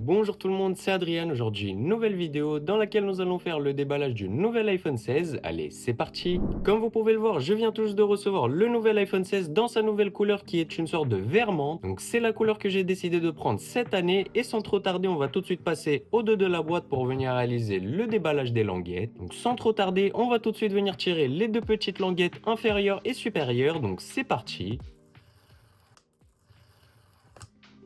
Bonjour tout le monde, c'est Adrien. Aujourd'hui, une nouvelle vidéo dans laquelle nous allons faire le déballage du nouvel iPhone 16. Allez, c'est parti. Comme vous pouvez le voir, je viens tout juste de recevoir le nouvel iPhone 16 dans sa nouvelle couleur qui est une sorte de vert menthe. Donc c'est la couleur que j'ai décidé de prendre cette année et sans trop tarder, on va tout de suite passer au dos de la boîte pour venir réaliser le déballage des languettes. Donc sans trop tarder, on va tout de suite venir tirer les deux petites languettes inférieures et supérieures. Donc c'est parti.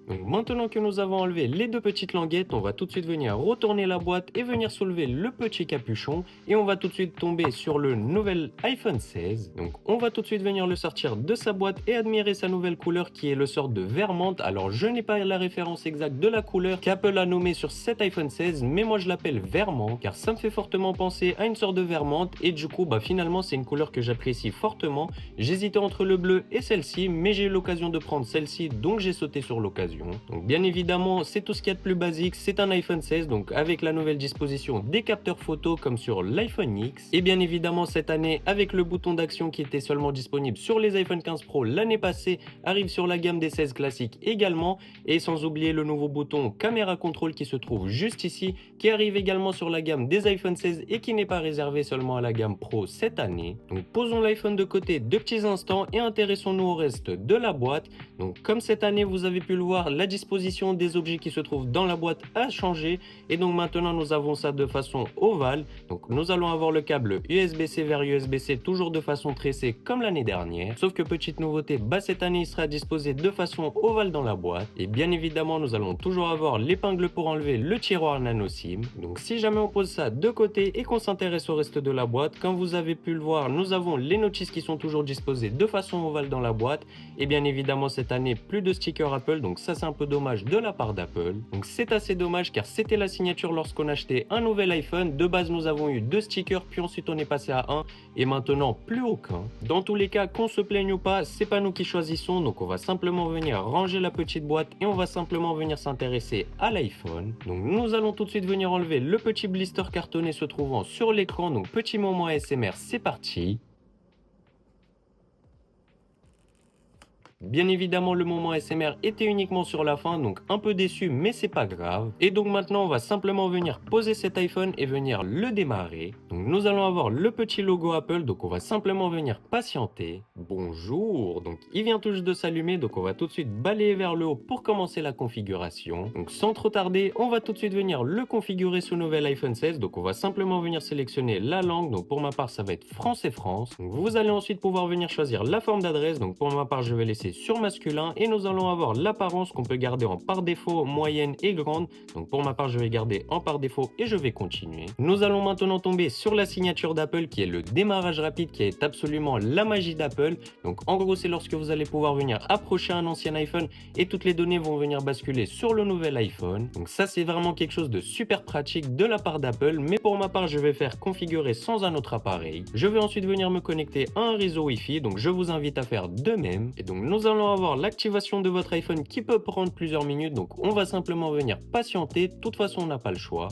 Donc maintenant que nous avons enlevé les deux petites languettes, on va tout de suite venir retourner la boîte et venir soulever le petit capuchon et on va tout de suite tomber sur le nouvel iPhone 16. Donc on va tout de suite venir le sortir de sa boîte et admirer sa nouvelle couleur qui est le sort de vert menthe. Alors je n'ai pas la référence exacte de la couleur qu'Apple a nommée sur cet iPhone 16, mais moi je l'appelle vert menthe car ça me fait fortement penser à une sorte de vert menthe et du coup finalement c'est une couleur que j'apprécie fortement. J'hésitais entre le bleu et celle-ci, mais j'ai eu l'occasion de prendre celle-ci donc j'ai sauté sur l'occasion. Donc bien évidemment, c'est tout ce qu'il y a de plus basique, c'est un iPhone 16, donc avec la nouvelle disposition des capteurs photo comme sur l'iPhone X. Et bien évidemment, cette année, avec le bouton d'action qui était seulement disponible sur les iPhone 15 Pro l'année passée, arrive sur la gamme des 16 classiques également. Et sans oublier le nouveau bouton caméra contrôle qui se trouve juste ici, qui arrive également sur la gamme des iPhone 16 et qui n'est pas réservé seulement à la gamme Pro cette année. Donc posons l'iPhone de côté 2 petits instants et intéressons-nous au reste de la boîte. Donc comme cette année, vous avez pu le voir, la disposition des objets qui se trouvent dans la boîte a changé et donc maintenant nous avons ça de façon ovale. Donc nous allons avoir le câble USB-C vers USB-C toujours de façon tressée comme l'année dernière, sauf que petite nouveauté, cette année il sera disposé de façon ovale dans la boîte et bien évidemment nous allons toujours avoir l'épingle pour enlever le tiroir nano SIM. Donc si jamais on pose ça de côté et qu'on s'intéresse au reste de la boîte, comme vous avez pu le voir, nous avons les notices qui sont toujours disposées de façon ovale dans la boîte et bien évidemment cette année plus de stickers Apple, donc ça c'est un peu dommage de la part d'Apple. Donc c'est assez dommage car c'était la signature lorsqu'on achetait un nouvel iPhone. De base nous avons eu 2 stickers puis ensuite on est passé à 1 et maintenant plus aucun. Dans tous les cas, qu'on se plaigne ou pas, c'est pas nous qui choisissons, donc on va simplement venir ranger la petite boîte et on va simplement venir s'intéresser à l'iPhone. Donc nous allons tout de suite venir enlever le petit blister cartonné se trouvant sur l'écran. Donc petit moment ASMR, c'est parti. Bien évidemment, le moment ASMR était uniquement sur la fin, donc un peu déçu, mais c'est pas grave. Et donc maintenant, on va simplement venir poser cet iPhone et venir le démarrer. Donc nous allons avoir le petit logo Apple, donc on va simplement venir patienter. Bonjour, donc il vient tout juste de s'allumer, donc on va tout de suite balayer vers le haut pour commencer la configuration. Donc sans trop tarder, on va tout de suite venir le configurer sous nouvel iPhone 16. Donc on va simplement venir sélectionner la langue, donc pour ma part ça va être français France. Donc vous allez ensuite pouvoir venir choisir la forme d'adresse, donc pour ma part je vais laisser sur masculin et nous allons avoir l'apparence qu'on peut garder en par défaut, moyenne et grande. Donc pour ma part je vais garder en par défaut et je vais continuer. Nous allons maintenant tomber sur la signature d'Apple qui est le démarrage rapide, qui est absolument la magie d'Apple. Donc en gros c'est lorsque vous allez pouvoir venir approcher un ancien iPhone et toutes les données vont venir basculer sur le nouvel iPhone. Donc ça c'est vraiment quelque chose de super pratique de la part d'Apple, mais pour ma part je vais faire configurer sans un autre appareil. Je vais ensuite venir me connecter à un réseau Wi-Fi, donc je vous invite à faire de même. Et donc nous allons avoir l'activation de votre iPhone qui peut prendre plusieurs minutes, donc on va simplement venir patienter. De toute façon on n'a pas le choix.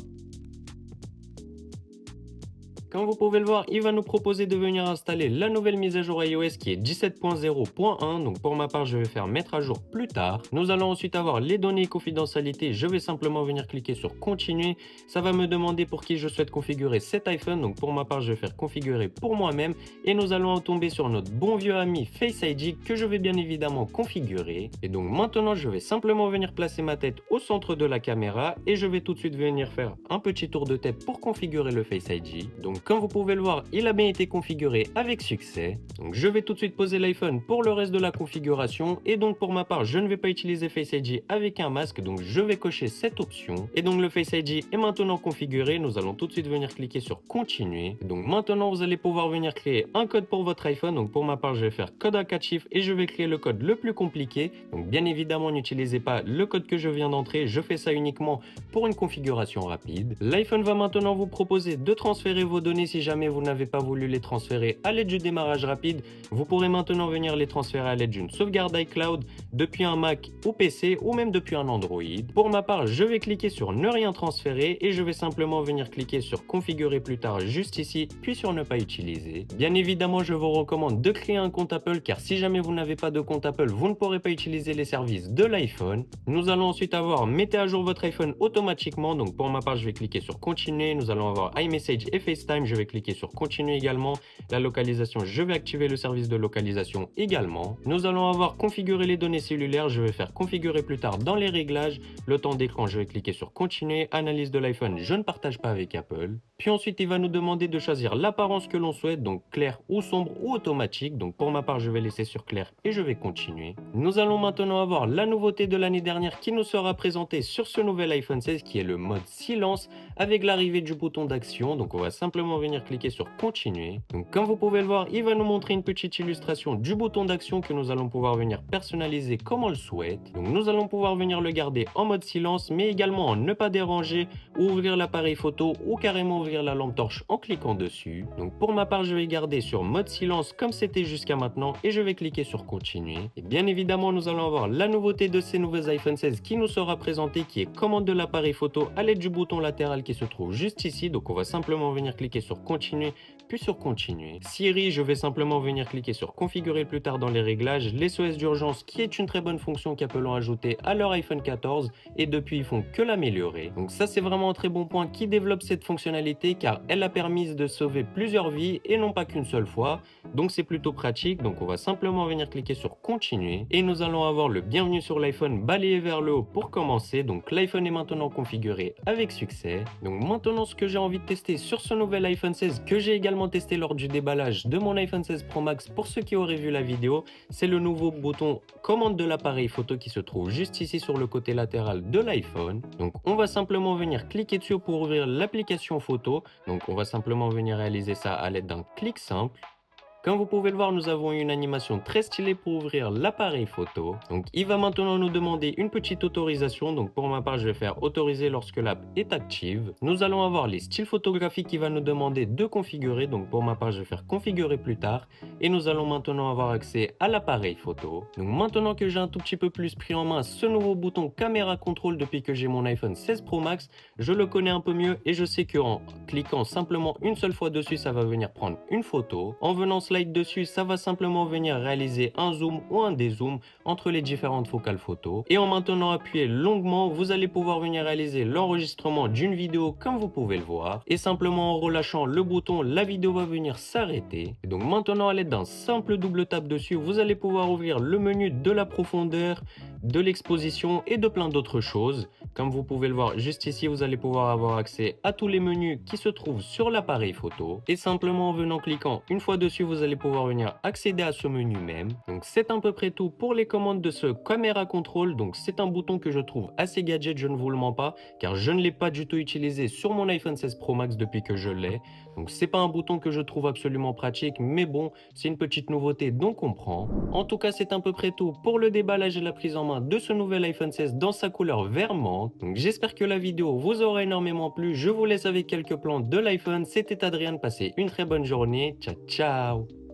Comme vous pouvez le voir, il va nous proposer de venir installer la nouvelle mise à jour iOS qui est 17.0.1. Donc pour ma part, je vais faire mettre à jour plus tard. Nous allons ensuite avoir les données et confidentialité. Je vais simplement venir cliquer sur continuer. Ça va me demander pour qui je souhaite configurer cet iPhone. Donc pour ma part, je vais faire configurer pour moi-même. Et nous allons tomber sur notre bon vieux ami Face ID que je vais bien évidemment configurer. Et donc maintenant, je vais simplement venir placer ma tête au centre de la caméra. Et je vais tout de suite venir faire un petit tour de tête pour configurer le Face ID. Donc comme vous pouvez le voir, il a bien été configuré avec succès. Donc je vais tout de suite poser l'iPhone pour le reste de la configuration. Et donc pour ma part, je ne vais pas utiliser Face ID avec un masque. Donc je vais cocher cette option. Et donc le Face ID est maintenant configuré. Nous allons tout de suite venir cliquer sur continuer. Et donc maintenant, vous allez pouvoir venir créer un code pour votre iPhone. Donc pour ma part, je vais faire code à 4 chiffres et je vais créer le code le plus compliqué. Donc bien évidemment, n'utilisez pas le code que je viens d'entrer. Je fais ça uniquement pour une configuration rapide. L'iPhone va maintenant vous proposer de transférer vos données données si jamais vous n'avez pas voulu les transférer à l'aide du démarrage rapide, vous pourrez maintenant venir les transférer à l'aide d'une sauvegarde iCloud depuis un Mac ou PC ou même depuis un Android. Pour ma part, je vais cliquer sur ne rien transférer et je vais simplement venir cliquer sur configurer plus tard juste ici, puis sur ne pas utiliser. Bien évidemment, je vous recommande de créer un compte Apple car si jamais vous n'avez pas de compte Apple, vous ne pourrez pas utiliser les services de l'iPhone. Nous allons ensuite avoir mettez à jour votre iPhone automatiquement. Donc pour ma part, je vais cliquer sur continuer. Nous allons avoir iMessage et FaceTime. Je vais cliquer sur continuer également. La localisation, je vais activer le service de localisation également. Nous allons avoir configurer les données cellulaires. Je vais faire configurer plus tard dans les réglages. Le temps d'écran, je vais cliquer sur continuer. Analyse de l'iPhone, je ne partage pas avec Apple. Puis ensuite, il va nous demander de choisir l'apparence que l'on souhaite, donc clair ou sombre ou automatique. Donc pour ma part, je vais laisser sur clair et je vais continuer. Nous allons maintenant avoir la nouveauté de l'année dernière qui nous sera présentée sur ce nouvel iPhone 16 qui est le mode silence avec l'arrivée du bouton d'action. Donc on va simplement venir cliquer sur continuer. Donc comme vous pouvez le voir, il va nous montrer une petite illustration du bouton d'action que nous allons pouvoir venir personnaliser comme on le souhaite. Donc nous allons pouvoir venir le garder en mode silence mais également en ne pas déranger ou ouvrir l'appareil photo ou carrément ouvrir la lampe torche en cliquant dessus. Donc pour ma part, je vais garder sur mode silence comme c'était jusqu'à maintenant et je vais cliquer sur continuer. Et bien évidemment, nous allons avoir la nouveauté de ces nouveaux iPhone 16 qui nous sera présentée qui est commande de l'appareil photo à l'aide du bouton latéral qui se trouve juste ici. Donc on va simplement venir cliquer sur continuer puis sur continuer. Siri, je vais simplement venir cliquer sur configurer plus tard dans les réglages. Les SOS d'urgence qui est une très bonne fonction qu'Apple a ajoutée à leur iPhone 14 et depuis ils font que l'améliorer. Donc ça c'est vraiment un très bon point qui développe cette fonctionnalité car elle a permis de sauver plusieurs vies et non pas qu'une seule fois. Donc c'est plutôt pratique. Donc on va simplement venir cliquer sur continuer et nous allons avoir le bienvenue sur l'iPhone balayé vers le haut pour commencer. Donc l'iPhone est maintenant configuré avec succès. Donc maintenant ce que j'ai envie de tester sur ce nouvel iPhone 16 que j'ai également testé lors du déballage de mon iPhone 16 Pro Max pour ceux qui auraient vu la vidéo, c'est le nouveau bouton commande de l'appareil photo qui se trouve juste ici sur le côté latéral de l'iPhone. Donc on va simplement venir cliquer dessus pour ouvrir l'application photo. Donc on va simplement venir réaliser ça à l'aide d'un clic simple. Comme vous pouvez le voir, nous avons une animation très stylée pour ouvrir l'appareil photo. Donc il va maintenant nous demander une petite autorisation. Donc pour ma part, je vais faire autoriser lorsque l'app est active. Nous allons avoir les styles photographiques qui va nous demander de configurer. Donc pour ma part, je vais faire configurer plus tard. Et nous allons maintenant avoir accès à l'appareil photo. Donc maintenant que j'ai un tout petit peu plus pris en main ce nouveau bouton caméra contrôle depuis que j'ai mon iPhone 16 Pro Max, je le connais un peu mieux et je sais qu'en cliquant simplement une seule fois dessus, ça va venir prendre une photo. En venant slide dessus, ça va simplement venir réaliser un zoom ou un dézoom entre les différentes focales photo. Et en maintenant appuyer longuement, vous allez pouvoir venir réaliser l'enregistrement d'une vidéo comme vous pouvez le voir. Et simplement en relâchant le bouton, la vidéo va venir s'arrêter. Et donc maintenant à l'aide d'un simple double tap dessus, vous allez pouvoir ouvrir le menu de la profondeur, de l'exposition et de plein d'autres choses. Comme vous pouvez le voir juste ici, vous allez pouvoir avoir accès à tous les menus qui se trouvent sur l'appareil photo. Et simplement en venant cliquant une fois dessus, vous allez pouvoir venir accéder à ce menu même. Donc c'est à peu près tout pour les commandes de ce caméra contrôle. Donc c'est un bouton que je trouve assez gadget, je ne vous le mens pas, car je ne l'ai pas du tout utilisé sur mon iPhone 16 Pro Max depuis que je l'ai. Donc c'est pas un bouton que je trouve absolument pratique, mais bon, c'est une petite nouveauté donc on prend. En tout cas, c'est à peu près tout pour le déballage et la prise en main de ce nouvel iPhone 16 dans sa couleur vert menthe. Donc j'espère que la vidéo vous aura énormément plu. Je vous laisse avec quelques plans de l'iPhone. C'était Adrien, passez une très bonne journée. Ciao ciao.